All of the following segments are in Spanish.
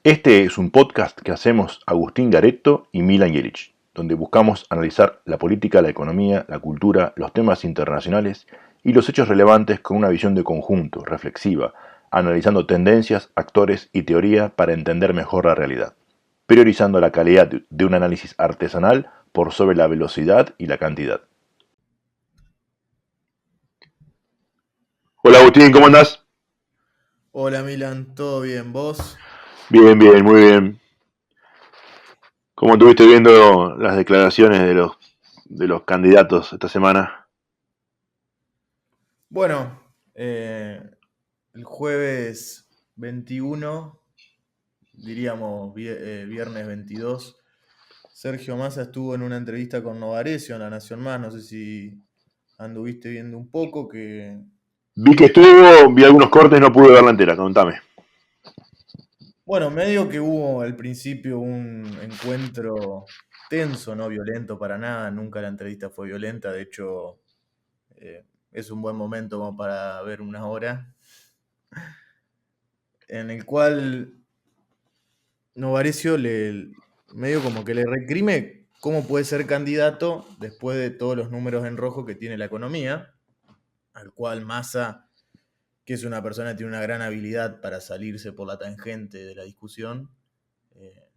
Este es un podcast que hacemos Agustín Garetto y Milan Jelic, donde buscamos analizar la política, la economía, la cultura, los temas internacionales y los hechos relevantes con una visión de conjunto, reflexiva, analizando tendencias, actores y teoría para entender mejor la realidad, priorizando la calidad de un análisis artesanal por sobre la velocidad y la cantidad. Hola Agustín, ¿cómo andás? Hola Milan, ¿todo bien? ¿Vos? Bien, bien, muy bien. ¿Cómo estuviste viendo las declaraciones de los candidatos esta semana? Bueno, el jueves 21, diríamos viernes 22, Sergio Massa estuvo en una entrevista con Novarecio en La Nación Más, no sé si anduviste viendo un poco, que Vi que estuvo, vi algunos cortes, no pude verla entera, contame. bueno, medio que hubo al principio un encuentro tenso, no violento para nada, nunca la entrevista fue violenta, de hecho es un buen momento como para ver una hora, en el cual Novarecio medio como que le recrime cómo puede ser candidato después de todos los números en rojo que tiene la economía, al cual Massa, que es una persona que tiene una gran habilidad para salirse por la tangente de la discusión, eh,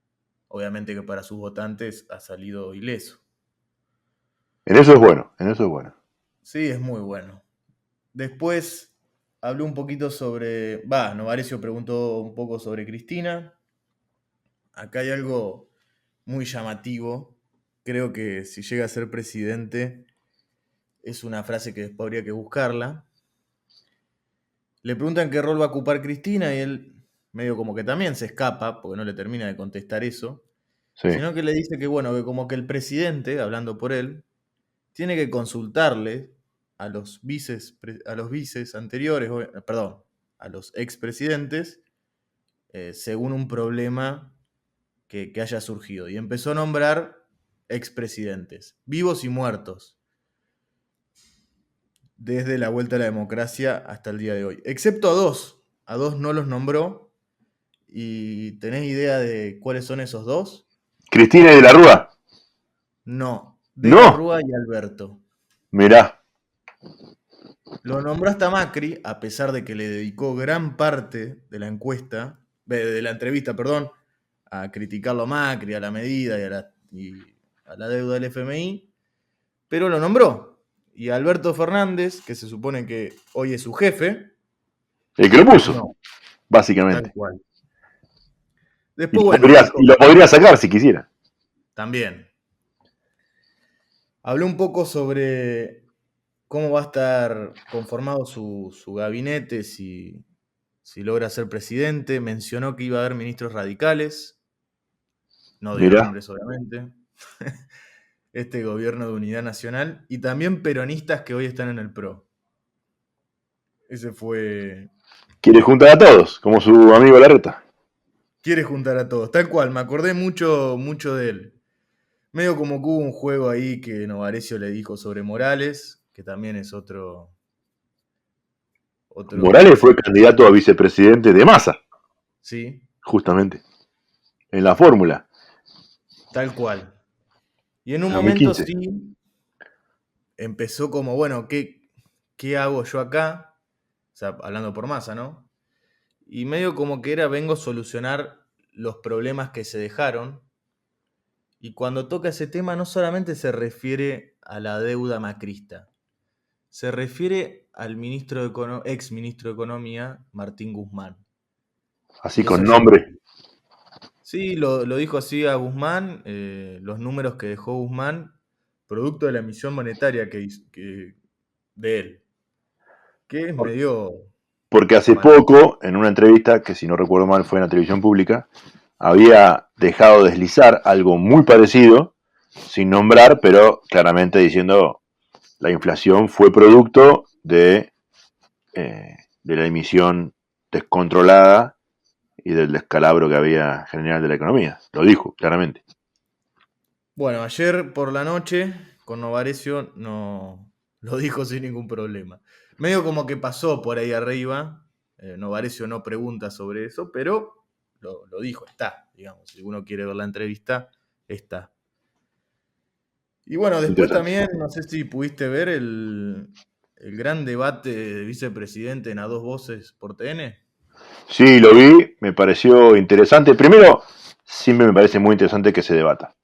obviamente que para sus votantes ha salido ileso. En eso es bueno, en eso es bueno. Sí, es muy bueno. Después habló un poquito Novarecio preguntó un poco sobre Cristina. Acá hay algo muy llamativo. Creo que si llega a ser presidente, es una frase que después habría que buscarla. Le preguntan qué rol va a ocupar Cristina y él medio como que también se escapa, porque no le termina de contestar eso, Sí. sino que le dice que bueno, que como que el presidente, hablando por él, tiene que consultarle a los vices anteriores, perdón, a los expresidentes, según un problema que haya surgido. Y empezó a nombrar expresidentes, vivos y muertos, desde la vuelta a la democracia hasta el día de hoy. Excepto a dos. A dos no los nombró. ¿Y tenés idea de cuáles son esos dos? Cristina y de la Rúa. No, De la No, Rúa y Alberto. mirá. Lo nombró hasta Macri, a pesar de que le dedicó gran parte de la encuesta, de la entrevista, perdón, a criticarlo a Macri, a la medida y a la deuda del FMI, pero lo nombró. Y Alberto Fernández, que se supone que hoy es su jefe, El que lo puso, no, tal básicamente. cual. Y Después, lo bueno, podría, y dijo lo podría sacar si quisiera. también, habló un poco sobre cómo va a estar conformado su gabinete si logra ser presidente. Mencionó que iba a haber ministros radicales, no dio Mirá. nombres obviamente, este gobierno de unidad nacional, y también peronistas que hoy están en el PRO. Ese fue... Quiere juntar a todos, como su amigo Larreta. Quiere juntar a todos, tal cual, me acordé mucho, mucho de él. Medio como que hubo un juego ahí que Novarecio le dijo sobre Morales, que también es otro Morales fue candidato a expresidente. vicepresidente de Massa, Sí, justamente, en la fórmula, tal cual. Y en en un momento 2015. sí empezó como, bueno, ¿qué hago yo acá? O sea, hablando por Massa, ¿no? Y medio como que era, vengo a solucionar los problemas que se dejaron. Y cuando toca ese tema no solamente se refiere a la deuda macrista, se refiere al ex ministro de Economía, Martín Guzmán. Así Y eso con es llamativo. nombre. Sí, lo dijo así a Guzmán, los números que dejó Guzmán, producto de la emisión monetaria de él, que es medio Porque hace fantástico. poco, en una entrevista, que si no recuerdo mal fue en la televisión pública, había dejado deslizar algo muy parecido, sin nombrar, pero claramente diciendo la inflación fue producto de la emisión descontrolada y del descalabro que había general de la economía. Lo dijo, claramente. Bueno, ayer por la noche con Novarecio no lo dijo sin ningún problema. Medio como que pasó por ahí arriba. Novarecio no pregunta sobre eso, pero lo dijo, está, digamos. Si uno quiere ver la entrevista, está. Y bueno, después Interesante. también, no sé si pudiste ver el gran debate de vicepresidente en A Dos Voces por TN. Sí, lo vi, me pareció interesante. Primero, siempre me parece muy interesante que se debata,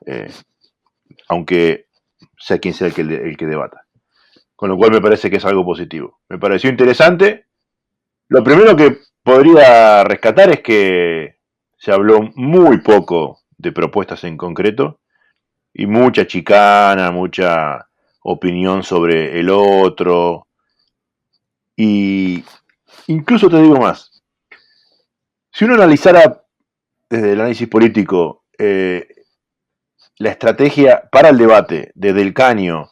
eh, aunque sea quien sea el que debata. Con lo cual me parece que es algo positivo. Me pareció interesante. Lo primero que podría rescatar es que se habló muy poco de propuestas en concreto y mucha chicana, mucha opinión sobre el otro. Y incluso te digo más, si uno analizara desde el análisis político la estrategia para el debate de Del Caño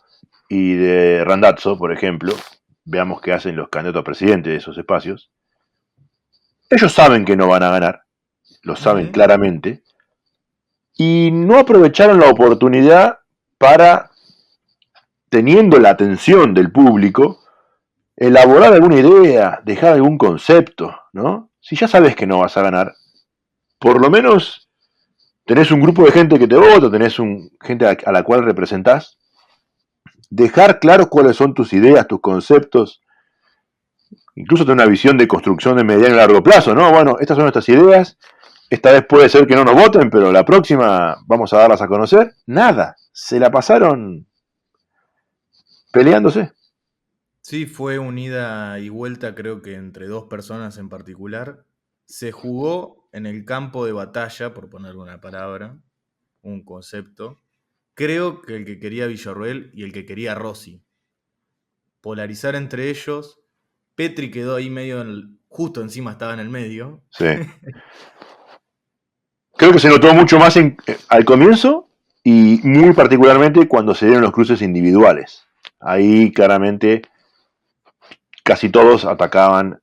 y de Randazzo, por ejemplo, veamos qué hacen los candidatos a presidente de esos espacios, ellos saben que no van a ganar, lo saben Ujú. claramente, y no aprovecharon la oportunidad para, teniendo la atención del público, elaborar alguna idea, dejar algún concepto, ¿no? Si ya sabes que no vas a ganar, por lo menos tenés un grupo de gente que te vota, tenés gente a la cual representás, dejar claro cuáles son tus ideas, tus conceptos, incluso tener una visión de construcción de mediano y largo plazo, ¿no? Bueno, estas son nuestras ideas, esta vez puede ser que no nos voten, pero la próxima vamos a darlas a conocer. Nada, se la pasaron peleándose. Sí, fue un ida y vuelta, creo que entre dos personas en particular. Se jugó en el campo de batalla, por ponerle una palabra, un concepto. Creo que el que quería Villarroel y el que quería Rossi. Polarizar entre ellos. Petri quedó ahí medio, justo encima estaba en el medio. Sí. Creo que se notó mucho más al comienzo y muy particularmente cuando se dieron los cruces individuales. Ahí claramente casi todos atacaban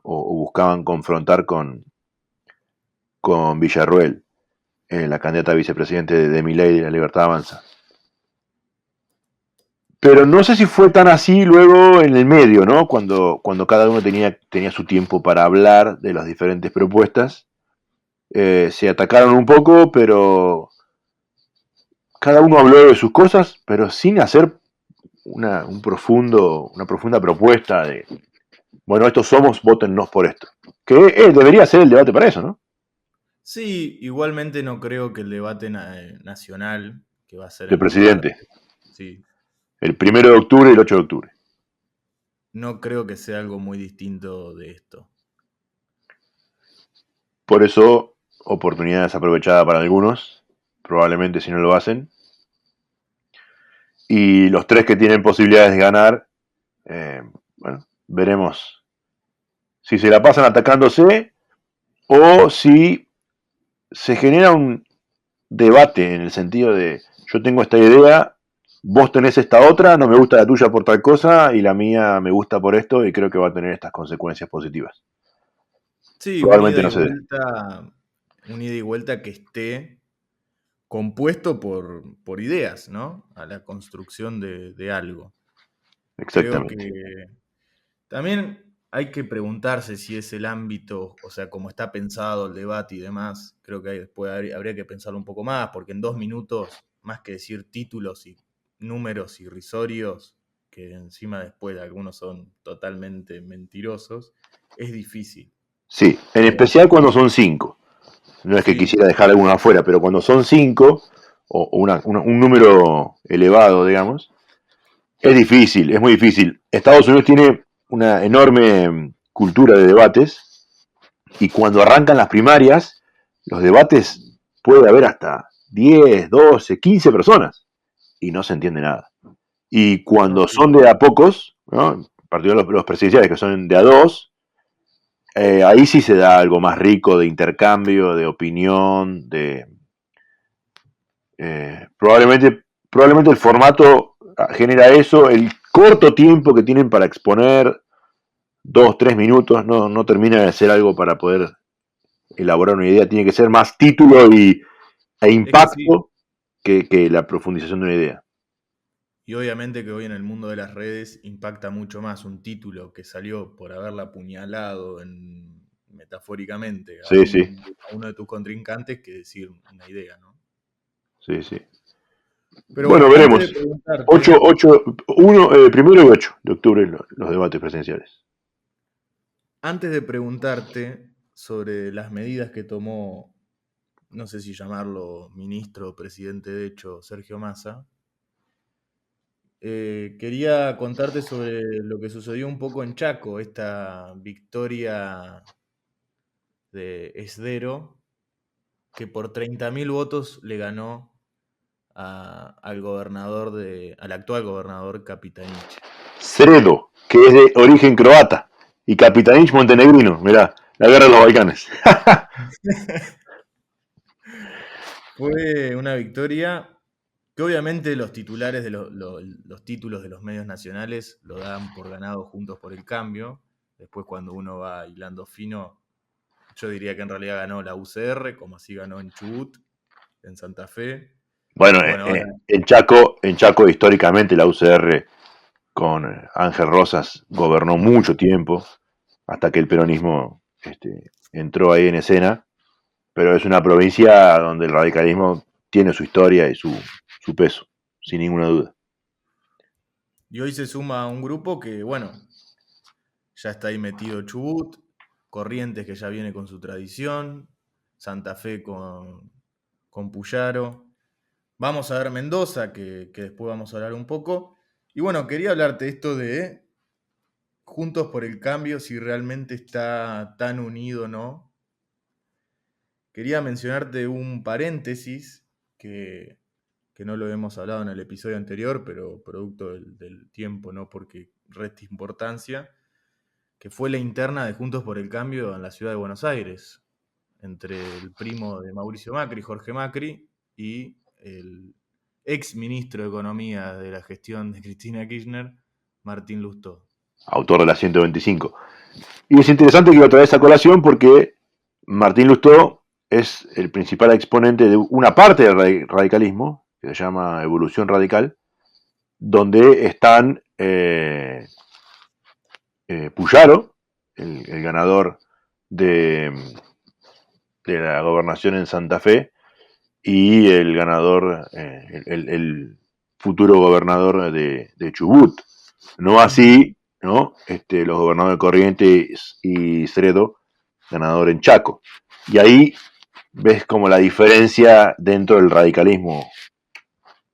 o buscaban confrontar con Villarruel, la candidata a vicepresidente de Milei de la Libertad Avanza. Pero no sé si fue tan así luego en el medio, ¿no? Cuando cada uno tenía su tiempo para hablar de las diferentes propuestas. Se atacaron un poco, pero cada uno habló de sus cosas, pero sin hacer una profunda propuesta de, bueno, estos somos, votennos por esto. Que debería ser el debate para eso, ¿no? Sí, igualmente no creo que el debate nacional, que va a ser De en dos partes, presidente. sí, El 1 de octubre y el 8 de octubre. no creo que sea algo muy distinto de esto. Por eso, oportunidad desaprovechada para algunos, probablemente si no lo hacen. Y los tres que tienen posibilidades de ganar, bueno, veremos si se la pasan atacándose o si se genera un debate en el sentido de yo tengo esta idea, vos tenés esta otra, no me gusta la tuya por tal cosa y la mía me gusta por esto y creo que va a tener estas consecuencias positivas. Sí, Probablemente no se dé. un ida y vuelta que esté compuesto por ideas, ¿no? A la construcción de algo. Creo Exactamente. que también hay que preguntarse si es el ámbito, o sea, cómo está pensado el debate y demás. Creo que después habría que pensarlo un poco más, porque en 2 minutos, más que decir títulos y números irrisorios, que encima después algunos son totalmente mentirosos, es difícil. Sí, en Eh, especial cuando son cinco. No es que sí, quisiera dejar alguno afuera, pero cuando son cinco, o un número elevado, digamos, es difícil, es muy difícil. Estados Unidos tiene una enorme cultura de debates y cuando arrancan las primarias, los debates puede haber hasta 10, 12, 15 personas y no se entiende nada. Y no, cuando sí. son de a pocos, ¿no? En particular los presidenciales que son de a dos, ahí sí se da algo más rico de intercambio, de opinión, probablemente el formato genera eso, el corto tiempo que tienen para exponer, 2, 3 minutos, no termina de ser algo para poder elaborar una idea, tiene que ser más título e Es que sí. impacto que la profundización de una idea. Y obviamente que hoy en el mundo de las redes impacta mucho más un título que salió por haberla apuñalado en metafóricamente, Sí, sí, a uno de tus contrincantes que decir una idea, ¿no? sí, sí. Pero Bueno, bueno, antes de veremos. preguntarte, 8, 1, primero y 8 de octubre los debates presenciales. sobre las medidas que tomó, no sé si llamarlo ministro o presidente de hecho, Sergio Massa, quería contarte sobre lo que sucedió un poco en Chaco, esta victoria de Esdero, que por 30.000 votos le ganó al actual gobernador Capitanich. Sredo, que es de origen croata, y Capitanich montenegrino. Mirá, la guerra de los Balcanes. Fue una victoria que obviamente los titulares de los títulos de los medios nacionales lo dan por ganado Juntos por el Cambio. Después cuando uno va hilando fino, yo diría que en realidad ganó la UCR, como así ganó en Chubut, en Santa Fe. Bueno, Y bueno, ahora en Chaco históricamente la UCR con Ángel Rosas gobernó mucho tiempo, hasta que el peronismo entró ahí en escena, pero es una provincia donde el radicalismo tiene su historia y su peso, sin ninguna duda. y hoy se suma a un grupo que, bueno, ya está ahí metido Chubut, Corrientes que ya viene con su tradición, Santa Fe con Puyaro. Vamos a ver Mendoza, que después vamos a hablar un poco. Y bueno, quería hablarte de esto de Juntos por el Cambio, si realmente está tan unido o no. Quería mencionarte un paréntesis que no lo hemos hablado en el episodio anterior, pero producto del tiempo, no porque reste importancia, que fue la interna de Juntos por el Cambio en la ciudad de Buenos Aires, entre el primo de Mauricio Macri, Jorge Macri, y el ex ministro de Economía de la gestión de Cristina Kirchner, Martín Lustó. Autor de la 125. Y es interesante que lo traes a colación porque Martín Lustó es el principal exponente de una parte del radicalismo, que se llama Evolución Radical, donde están Puyaro, el ganador de, de la gobernación en Santa Fe, y el ganador, el futuro gobernador de Chubut. No Ujú. así, ¿no? Los gobernadores de Corrientes y Sredo, ganador en Chaco. Y ahí ves como la diferencia dentro del radicalismo,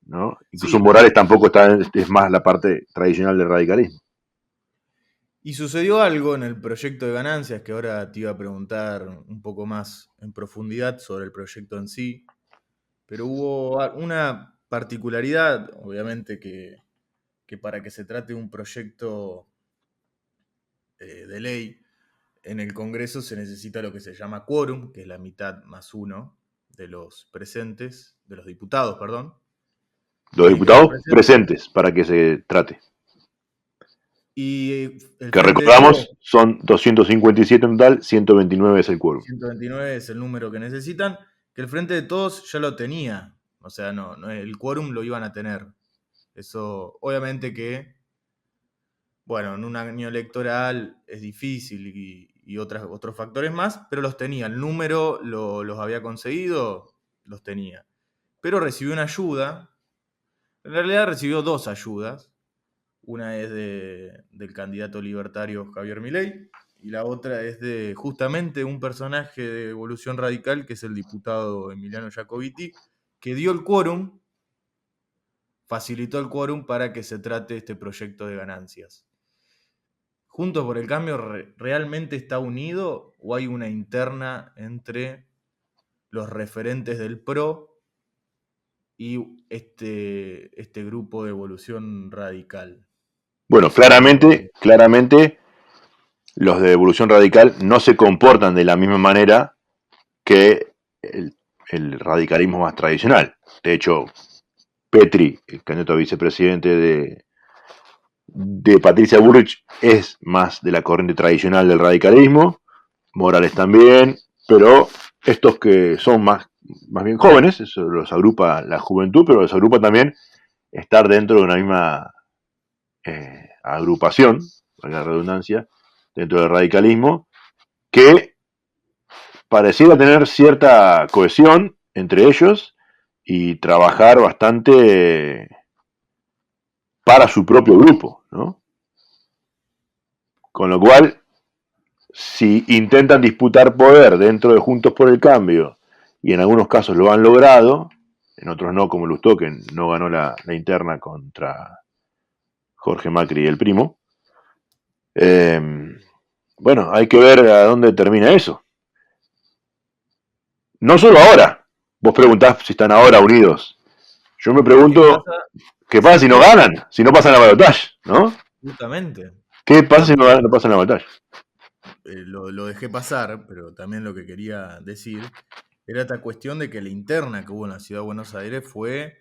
¿no? Incluso Sí, Morales tampoco está, es más la parte tradicional del radicalismo. y sucedió algo en el proyecto de ganancias que ahora te iba a preguntar un poco más en profundidad sobre el proyecto en sí, pero hubo una particularidad, obviamente que para que se trate de un proyecto de ley en el Congreso se necesita lo que se llama quórum, que es la mitad más uno de los presentes, de los diputados, perdón. Los Y de los diputados presentes. presentes para que se trate. Y el Que Frente de Todos, recordamos son 257 en total, 129 es el quórum. 129 es el número que necesitan, que el Frente de Todos ya lo tenía. O sea, no, el quórum lo iban a tener. Eso, obviamente que, bueno, en un año electoral es difícil y otros factores más, pero los tenía. El número los había conseguido, los tenía. Pero recibió una ayuda. En realidad recibió dos ayudas. Una es del candidato libertario Javier Milei y la otra es de justamente un personaje de Evolución Radical, que es el diputado Emiliano Jacobiti, que dio el quórum, facilitó el quórum para que se trate este proyecto de ganancias. ¿Juntos por el Cambio realmente está unido o hay una interna entre los referentes del PRO y este grupo de Evolución Radical? Bueno, ¿Cómo lo claramente, ves? claramente los de Evolución Radical no se comportan de la misma manera que el radicalismo más tradicional. De hecho, Petri, el candidato a vicepresidente de Patricia Bullrich, es más de la corriente tradicional del radicalismo, Morales también, pero estos que son más bien jóvenes, eso los agrupa la juventud, pero los agrupa también estar dentro de una misma agrupación, valga la redundancia, dentro del radicalismo, que pareciera tener cierta cohesión entre ellos y trabajar bastante para su propio grupo, ¿no? Con lo cual, si intentan disputar poder dentro de Juntos por el Cambio, y en algunos casos lo han logrado, en otros no, como Lustó, que no ganó la interna contra Jorge Macri y el primo, eh, bueno, hay que ver a dónde termina eso. No solo ahora, vos preguntás si están ahora unidos. Yo me ¿Qué pregunto, pasa ¿qué pasa si si no quedan? ganan? Si no pasan la balotaje, ¿no? Justamente. ¿Qué pasa si Porque no pasan la balotaje? lo dejé pasar, pero también lo que quería decir era esta cuestión de que la interna que hubo en la ciudad de Buenos Aires fue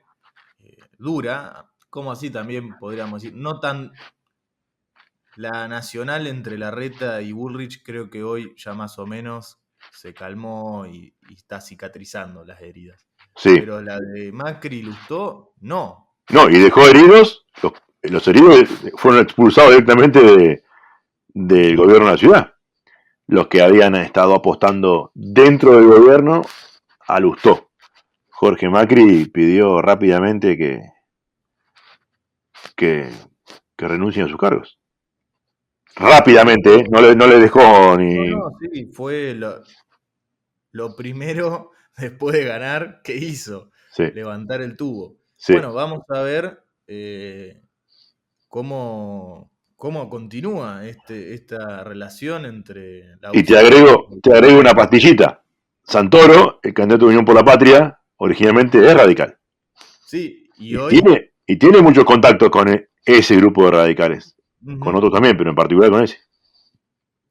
dura, como así también podríamos decir, no tan la nacional entre Larreta y Bullrich, creo que hoy ya más o menos se calmó y está cicatrizando las heridas. Sí. Pero la de Macri y Lustó, no. No, y dejó heridos, los heridos fueron expulsados directamente del gobierno de la ciudad. Los que habían estado apostando dentro del gobierno a Lustó. Jorge Macri pidió rápidamente que, que renuncien a sus cargos. De Rápidamente, ¿eh? hecho, No le dejó no, ni... no, sí, fue lo primero después de ganar que hizo, Sí, levantar el tubo. sí. Bueno, vamos a ver cómo continúa esta relación entre la Y UCR y el te agrego una peronismo. pastillita. Santoro, el candidato de Unión por la Patria, originalmente es radical. Sí, y Y hoy, tiene muchos contactos con ese grupo de radicales. Con ujú, otros también, pero en particular con ese.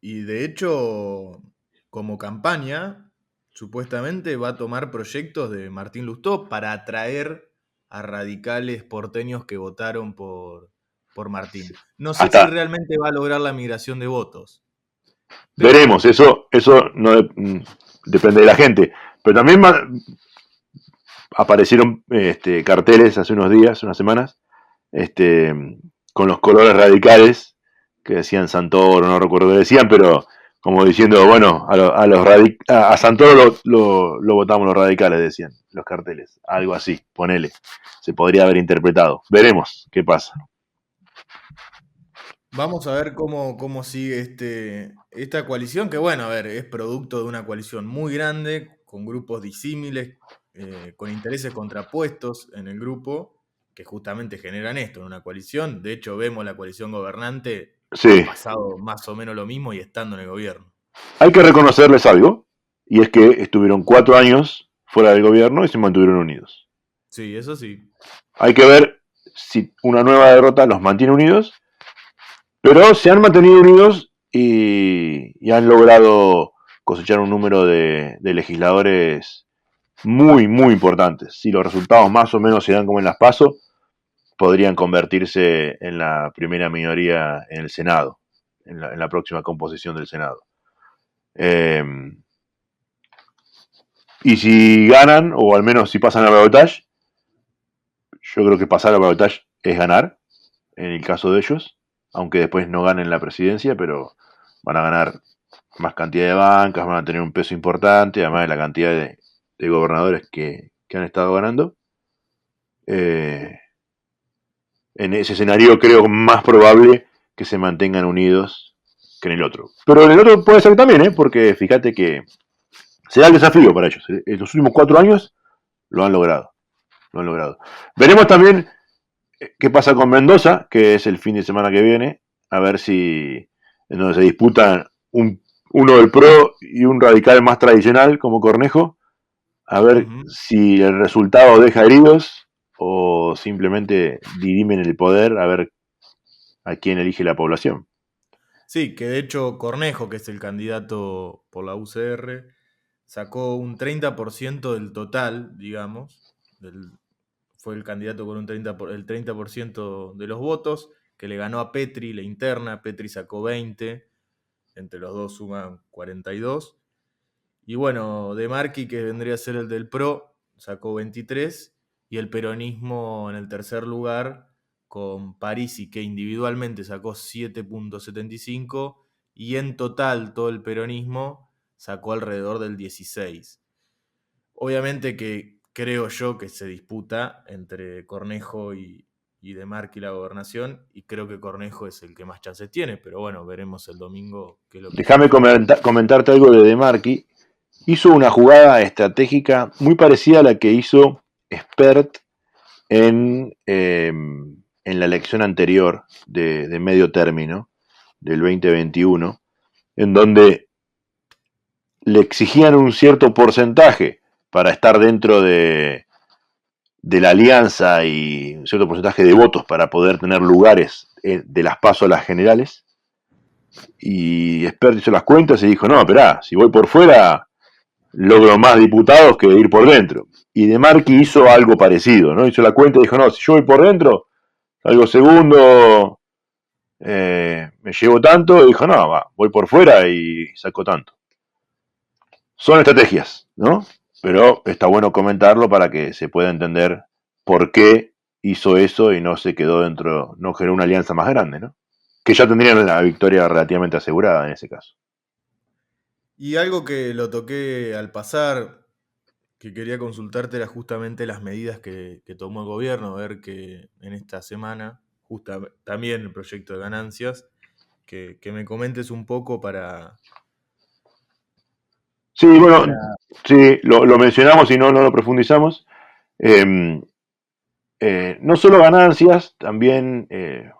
y de hecho, como campaña, supuestamente va a tomar proyectos de Martín Lustó para atraer a radicales porteños que votaron por Martín. No sé si Hasta realmente va a lograr la migración de votos, veremos, pero eso no depende de la gente. Pero también aparecieron carteles hace unos días, unas semanas, este, con los colores radicales que decían Santoro, no recuerdo qué decían, pero como diciendo, bueno, a Santoro lo votamos los radicales, decían los carteles. Algo así, ponele. Se podría haber interpretado. Veremos qué pasa. vamos a ver cómo sigue esta coalición, que bueno, a ver, es producto de una coalición muy grande, con grupos disímiles, con intereses contrapuestos en el grupo, que justamente generan esto en una coalición. De hecho, vemos la coalición gobernante, ha Sí, pasado más o menos lo mismo y estando en el gobierno. hay que reconocerles algo, y es que estuvieron 4 años fuera del gobierno y se mantuvieron unidos. Sí, eso sí. Hay que ver si una nueva derrota los mantiene unidos, pero se han mantenido unidos y han logrado cosechar un número de legisladores muy, muy importantes. Si los resultados más o menos se dan como en las PASO, podrían convertirse en la primera minoría en el Senado, en la próxima composición del Senado. Eh, y si ganan, o al menos si pasan a balotage, yo creo que pasar a balotage es ganar, en el caso de ellos, aunque después no ganen la presidencia, pero van a ganar más cantidad de bancas, van a tener un peso importante, además de la cantidad de gobernadores que han estado ganando. Eh, en ese escenario creo más probable que se mantengan unidos que en el otro. Pero en el otro puede ser también, porque fíjate que será el desafío para ellos. En los últimos 4 años lo han logrado. Lo han logrado. Veremos también qué pasa con Mendoza, que es el fin de semana que viene, a ver si en donde se disputan uno del PRO y un radical más tradicional como Cornejo, a ver Ujú. si el resultado deja heridos o simplemente dirimen el poder a ver a quién elige la población. Sí, que de hecho Cornejo, que es el candidato por la UCR, sacó un 30% del total, digamos, fue el candidato con el 30% de los votos, que le ganó a Petri, la interna, Petri sacó 20, entre los dos suman 42. Y bueno, De Marchi, que vendría a ser el del PRO, sacó 23, y el peronismo en el tercer lugar, con Parisi, que individualmente sacó 7,75, y en total todo el peronismo sacó alrededor del 16. Obviamente que creo yo que se disputa entre Cornejo y De Marchi la gobernación, y creo que Cornejo es el que más chances tiene, pero bueno, veremos el domingo qué es lo que Déjame surge. comentarte algo de Marchi. Hizo una jugada estratégica muy parecida a la que hizo Spert en la elección anterior de medio término del 2021, en donde le exigían un cierto porcentaje para estar dentro de la alianza y un cierto porcentaje de votos para poder tener lugares de las PASO a las generales. Y Spert hizo las cuentas y dijo, no, esperá, si voy por fuera logro más diputados que ir por dentro. Y De Marchi hizo algo parecido, ¿no? Hizo la cuenta y dijo, no, si yo voy por dentro, salgo segundo, me llevo tanto, y dijo, no, va, voy por fuera y saco tanto. Son estrategias, ¿no? Pero está bueno comentarlo para que se pueda entender por qué hizo eso y no se quedó dentro, no generó una alianza más grande, ¿no? Que ya tendrían la victoria relativamente asegurada en ese caso. Y algo que lo toqué al pasar, que quería consultarte, era justamente las medidas que tomó el gobierno, a ver que en esta semana, también el proyecto de ganancias, que me comentes un poco Sí, bueno, para... sí, lo mencionamos y no lo profundizamos. Eh, no solo ganancias, también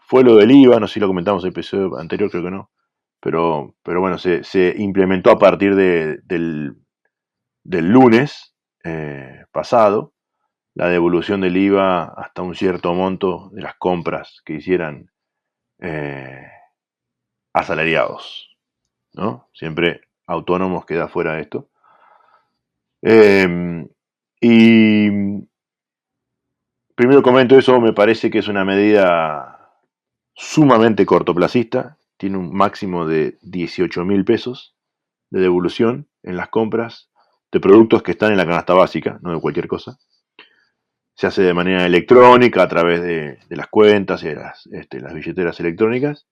fue lo del IVA, no sé si lo comentamos en el episodio anterior, creo que no, pero bueno, se implementó a partir del lunes pasado la devolución del IVA hasta un cierto monto de las compras que hicieran eh, asalariados, ¿no? Siempre autónomos queda fuera de esto. Y primero comento eso, me parece que es una medida sumamente cortoplacista, tiene un máximo de 18.000 pesos de devolución en las compras de productos que están en la canasta básica, no de cualquier cosa. Se hace de manera electrónica a través de las cuentas y de las billeteras electrónicas.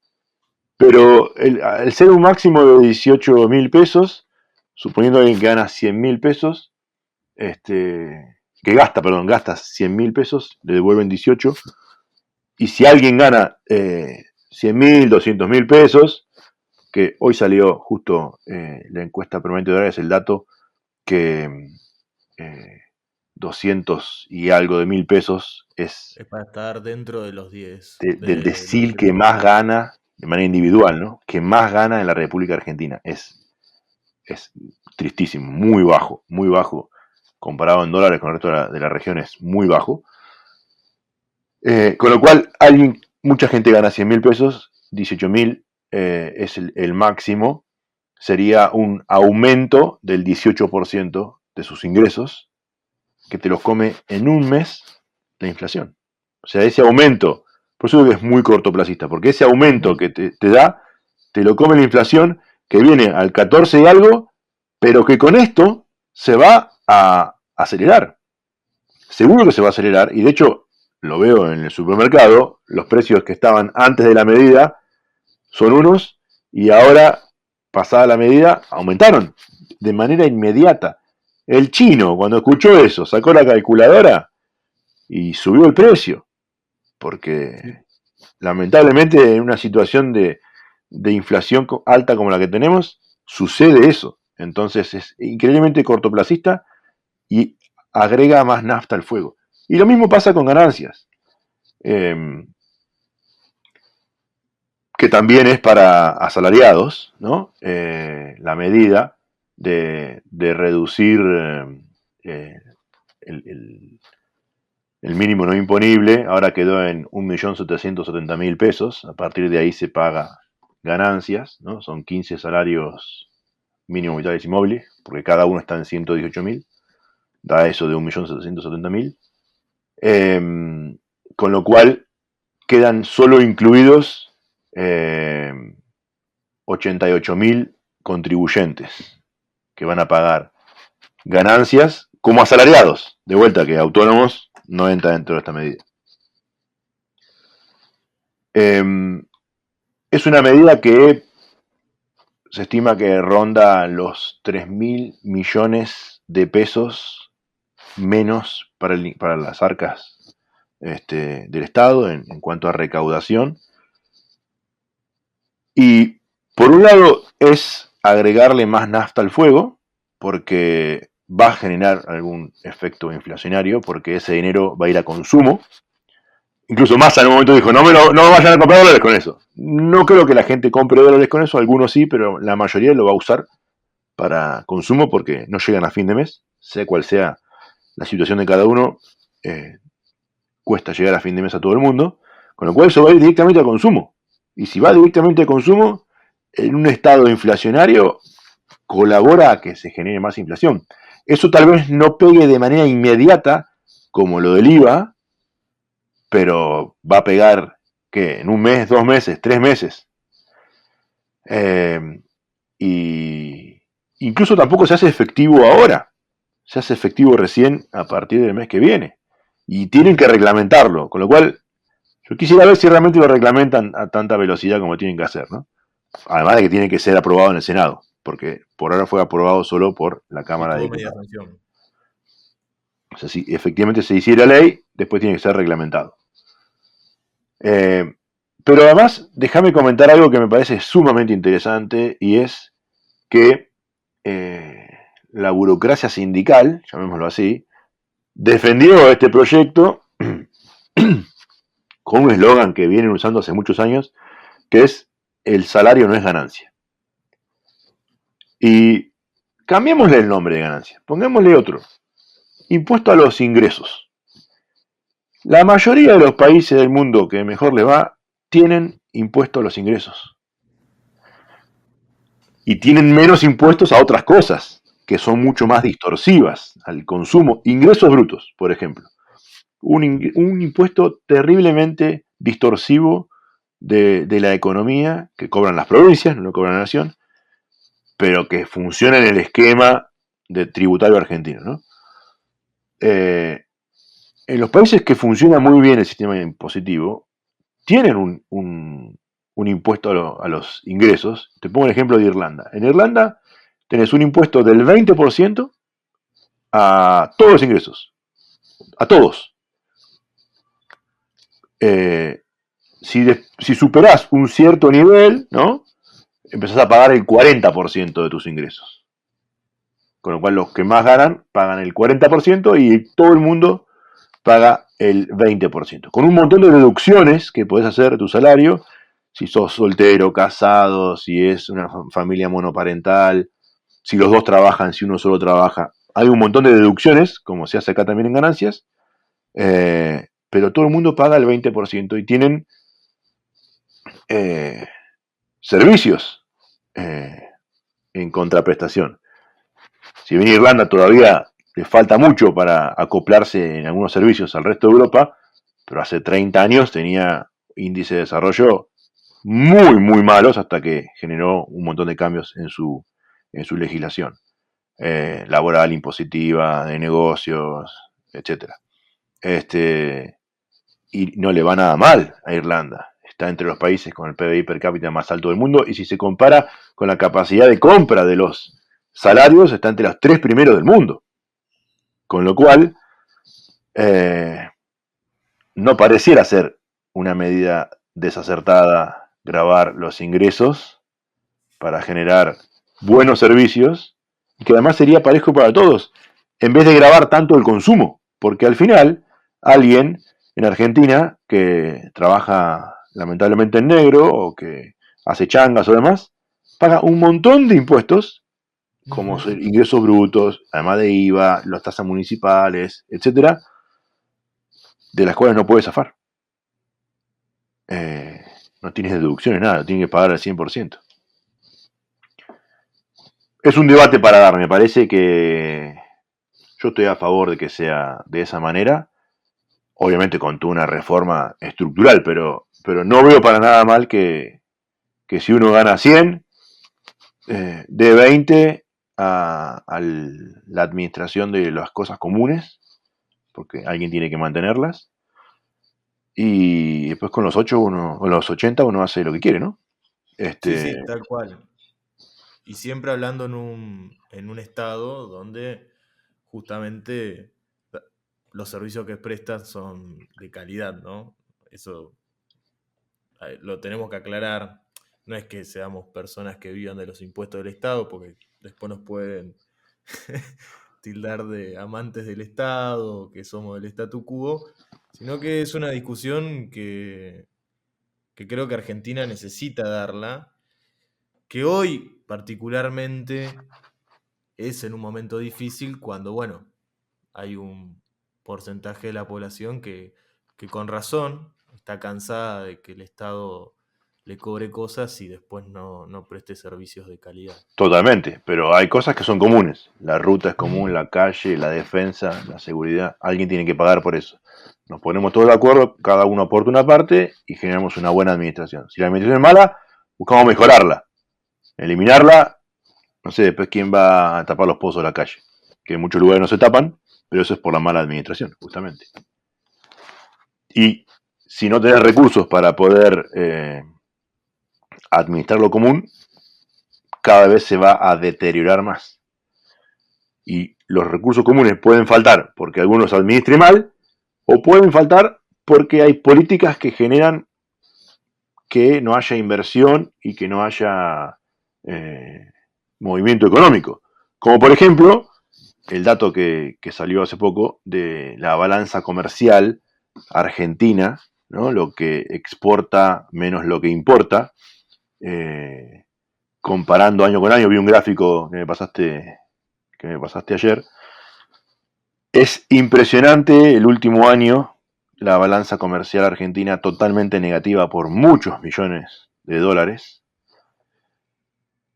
Pero el ser un máximo de 18.000 pesos, suponiendo alguien que gana 100.000 pesos, que gasta 100.000 pesos, le devuelven 18. Y si alguien gana 100.000, 200.000 pesos, que hoy salió justo la encuesta permanente de dólares, el dato que eh, 200 y algo de mil pesos es Es para estar dentro de los 10, del de los decil que que más gana de manera individual, ¿no? Que más gana en la República Argentina. Es tristísimo, muy bajo, comparado en dólares con el resto de la región es muy bajo. Con lo cual, mucha gente gana 100.000 pesos, 18.000 es el máximo, sería un aumento del 18% de sus ingresos, que te los come en un mes la inflación. O sea, ese aumento, por eso digo que es muy cortoplacista, porque ese aumento que te da, te lo come la inflación, que viene al 14 y algo, pero que con esto se va a acelerar. Seguro que se va a acelerar, y de hecho lo veo en el supermercado, los precios que estaban antes de la medida son unos, y ahora, pasada la medida, aumentaron de manera inmediata. El chino, cuando escuchó eso, sacó la calculadora y subió el precio, Sí. porque lamentablemente en una situación de inflación alta como la que tenemos, sucede eso. Entonces es increíblemente cortoplacista y agrega más nafta al fuego. Y lo mismo pasa con ganancias, eh, que también es para asalariados, ¿no? La medida de reducir eh, el, el, el mínimo no imponible, ahora quedó en 1.770.000 pesos, a partir de ahí se paga ganancias, ¿no? Son 15 salarios mínimos vitales y móviles, porque cada uno está en 118.000, da eso de 1.770.000, con lo cual quedan solo incluidos 88.000 contribuyentes que van a pagar ganancias como asalariados. De vuelta que autónomos no entra dentro de esta medida. Es una medida que se estima que ronda los 3.000 millones de pesos menos para las arcas del Estado en cuanto a recaudación. Y por un lado es agregarle más nafta al fuego, porque va a generar algún efecto inflacionario, porque ese dinero va a ir a consumo. Incluso Massa en un momento dijo, no vayan a comprar dólares con eso. No creo que la gente compre dólares con eso, algunos sí, pero la mayoría lo va a usar para consumo porque no llegan a fin de mes, sea cual sea la situación de cada uno, cuesta llegar a fin de mes a todo el mundo, con lo cual eso va a ir directamente al consumo. Y si va directamente al consumo, en un estado inflacionario, colabora a que se genere más inflación. Eso tal vez no pegue de manera inmediata, como lo del IVA, pero va a pegar, ¿qué? En un mes, 2 meses, 3 meses. Y incluso tampoco se hace efectivo ahora, se hace efectivo recién a partir del mes que viene. Y tienen que reglamentarlo, con lo cual yo quisiera ver si realmente lo reglamentan a tanta velocidad como tienen que hacer, ¿no? Además de que tiene que ser aprobado en el Senado, porque por ahora fue aprobado solo por la Y Cámara de todo media Diputados. sanción. O sea, si efectivamente se hiciera ley, después tiene que ser reglamentado. Eh, pero además, déjame comentar algo que me parece sumamente interesante y es que la burocracia sindical, llamémoslo así, defendió este proyecto con un eslogan que vienen usando hace muchos años, que es el salario no es ganancia. Y cambiémosle el nombre de ganancia, pongámosle otro, impuesto a los ingresos. La mayoría de los países del mundo que mejor le va tienen impuesto a los ingresos. Y tienen menos impuestos a otras cosas, que son mucho más distorsivas al consumo. Ingresos brutos, por ejemplo. Un impuesto terriblemente distorsivo de la economía que cobran las provincias, no lo cobran la nación, pero que funciona en el esquema de tributario argentino, ¿no? En los países que funciona muy bien el sistema impositivo, tienen un impuesto a los ingresos. Te pongo el ejemplo de Irlanda. En Irlanda tenés un impuesto del 20% a todos los ingresos, a todos. Si superás un cierto nivel, ¿no? Empezás a pagar el 40% de tus ingresos. Con lo cual los que más ganan pagan el 40% y todo el mundo paga el 20%. Con un montón de deducciones que podés hacer de tu salario, si sos soltero, casado, si es una familia monoparental, si los dos trabajan, si uno solo trabaja. Hay un montón de deducciones, como se hace acá también en ganancias, pero todo el mundo paga el 20% y tienen servicios en contraprestación. Si bien Irlanda todavía le falta mucho para acoplarse en algunos servicios al resto de Europa, pero hace 30 años tenía índice de desarrollo muy, muy malos hasta que generó un montón de cambios en su legislación laboral, impositiva, de negocios, etcétera. Y no le va nada mal a Irlanda. Está entre los países con el PBI per cápita más alto del mundo y si se compara con la capacidad de compra de los salarios, está entre los 3 primeros del mundo. Con lo cual, no pareciera ser una medida desacertada grabar los ingresos para generar buenos servicios, que además sería parejo para todos, en vez de grabar tanto el consumo, porque al final alguien en Argentina que trabaja lamentablemente en negro o que hace changas o demás, paga un montón de impuestos, como ingresos brutos, además de IVA, las tasas municipales, etcétera, de las cuales no puede zafar. No tienes deducciones, nada, tienes que pagar al 100%. Es un debate para dar, me parece que yo estoy a favor de que sea de esa manera, obviamente con toda una reforma estructural, pero no veo para nada mal que si uno gana 100, dé 20 a la administración de las cosas comunes, porque alguien tiene que mantenerlas, y después con los 8 uno, o los 80 uno hace lo que quiere, ¿no? Sí, sí, tal cual. Y siempre hablando en un estado donde justamente los servicios que prestan son de calidad, ¿no? Eso lo tenemos que aclarar. No es que seamos personas que vivan de los impuestos del Estado, porque después nos pueden tildar de amantes del Estado, que somos del statu quo, sino que es una discusión que creo que Argentina necesita darla, que hoy particularmente es en un momento difícil cuando, bueno, hay un porcentaje de la población que con razón está cansada de que el Estado le cobre cosas y después no preste servicios de calidad. Totalmente, pero hay cosas que son comunes. La ruta es común, la calle, la defensa, la seguridad. Alguien tiene que pagar por eso. Nos ponemos todos de acuerdo, cada uno aporta una parte y generamos una buena administración. Si la administración es mala, buscamos mejorarla. Eliminarla, no sé, después quién va a tapar los pozos de la calle. Que en muchos lugares no se tapan, pero eso es por la mala administración, justamente. Y si no tenés recursos para poder administrar lo común, cada vez se va a deteriorar más. Y los recursos comunes pueden faltar porque algunos administren mal, o pueden faltar porque hay políticas que generan que no haya inversión y que no haya movimiento económico. Como por ejemplo, el dato que salió hace poco de la balanza comercial argentina, ¿no? Lo que exporta menos lo que importa. Comparando año con año, vi un gráfico que me pasaste ayer. Es impresionante el último año, la balanza comercial argentina totalmente negativa por muchos millones de dólares.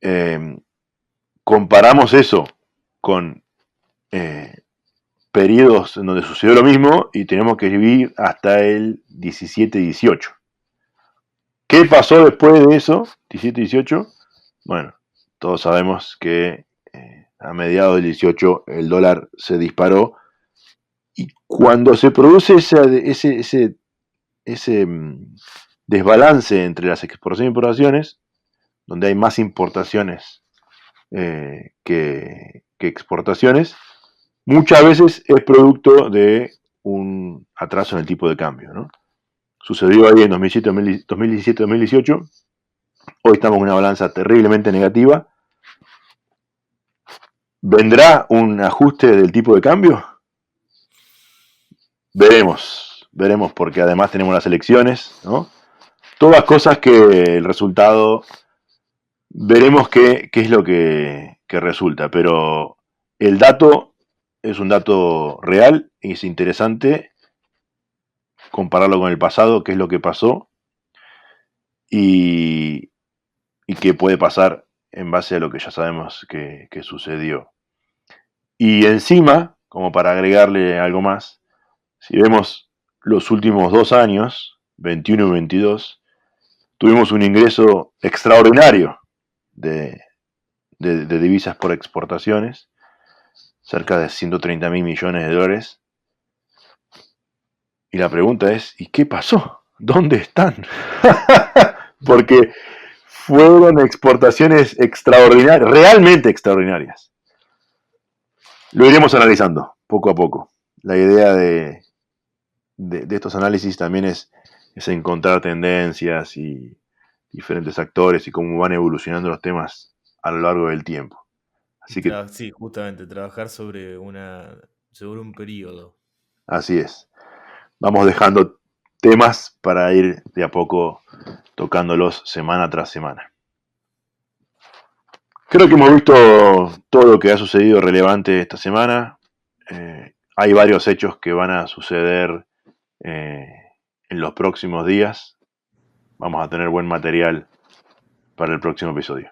Eh, Comparamos eso con periodos en donde sucedió lo mismo y tenemos que vivir hasta el 17-18. ¿Qué pasó después de eso, 17-18? Bueno, todos sabemos que a mediados del 18 el dólar se disparó y cuando se produce ese desbalance entre las exportaciones e importaciones, donde hay más importaciones que exportaciones, muchas veces es producto de un atraso en el tipo de cambio, ¿no? Sucedió ahí en 2017-2018. Hoy estamos en una balanza terriblemente negativa. ¿Vendrá un ajuste del tipo de cambio? Veremos, porque además tenemos las elecciones, ¿no? Todas cosas que el resultado, veremos qué es lo que resulta, pero el dato es un dato real y es interesante compararlo con el pasado, qué es lo que pasó y, y qué puede pasar en base a lo que ya sabemos que sucedió. Y encima, como para agregarle algo más, si vemos los últimos 2 años, 21 y 22, tuvimos un ingreso extraordinario de divisas por exportaciones, cerca de 130 mil millones de dólares. Y la pregunta es, ¿y qué pasó? ¿Dónde están? Porque fueron exportaciones extraordinarias, realmente extraordinarias. Lo iremos analizando poco a poco. La idea de estos análisis también es encontrar tendencias y diferentes actores y cómo van evolucionando los temas a lo largo del tiempo. Así que Sí, justamente, trabajar sobre un periodo. así es. Vamos dejando temas para ir de a poco tocándolos semana tras semana. Creo que hemos visto todo lo que ha sucedido relevante esta semana. Hay varios hechos que van a suceder eh, en los próximos días. Vamos a tener buen material para el próximo episodio.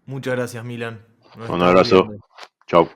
Muchas gracias, Milan. Nos Un estamos abrazo. viendo. Chao.